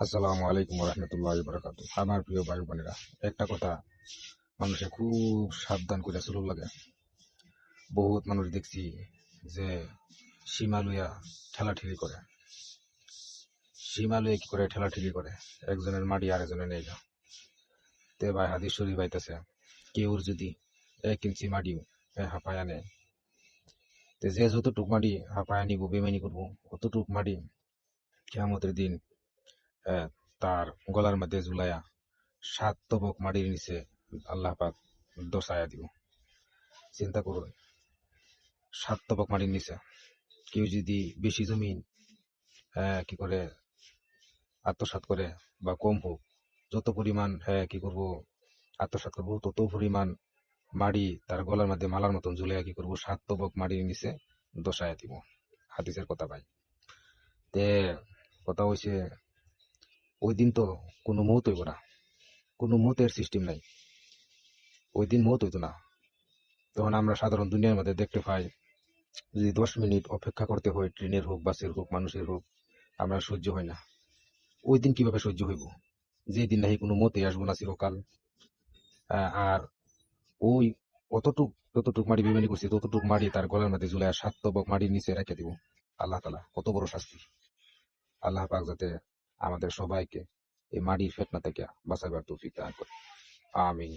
আসসালামু আলাইকুম রহমতুল্লাহ বরকাত। আমার প্রিয় ভাই বোনেরা, একটা কথা মানুষে খুব সাবধান করে চলুন লাগে। বহুত মানুষ দেখছি যে সীমা লইয়া ঠেলাঠেলি করে, সীমা লইয়া কি করে ঠেলাঠেলি করে, একজনের মাটি আরেকজনের নেই না। তে ভাই হাদিস শরীফ আইতাছে, কেউর যদি 1 ইঞ্চি মাটিও হাঁপায়া নেয়, তে যে যতটুক মাটি হাঁপায়া নিব বেমানি করবো, অতটুক মাটি কিয়ামতের দিন আহ, তার গলার মধ্যে ঝুলাইয়া 7 তবক মাটির নিচে আল্লাহ পাক দশায়া দিব। চিন্তা করুন, 7 তবক মাটির নিচে কেউ যদি বেশি জমিন কি করে আত্মসাৎ করে, বা কম হোক, যত পরিমাণ কি করব আত্মসাৎ করবো, তত পরিমাণ মাড়ি তার গলার মধ্যে মালার মতন ঝুলে কি করবো, 7 তবক মাটির নিচে দশায়া দিব। হাদিসের কথা ভাই। তে কথা হয়েছে, ওই দিন তো কোনো মৌত হইব না, কোনো মৌতের সিস্টেম নাই, ওই দিন মৌত হইতো না। তখন আমরা সাধারণ দুনিয়ার মধ্যে দেখতে পাই, যদি 10 মিনিট অপেক্ষা করতে হয়, ট্রেনের হোক, বাসের হোক, মানুষের হোক, আমরা সহ্য হয় না। ওই দিন কিভাবে সহ্য হইব, যে দিন নাকি কোনো মতে আসবো না চিরকাল। আর ওই যতটুক মাটি বেমানি করছি, ততটুক মাটি তার গলার মধ্যে ঝুলে 7 তবক মাটির নিচে রেখে দিব। আল্লাহ তালা কত বড় শাস্তি! আল্লাহ পাক যাতে আমাদের সবাইকে এই মাটির ফেতনা থেকে বাঁচাবার তৌফিক দান করে। আমিন।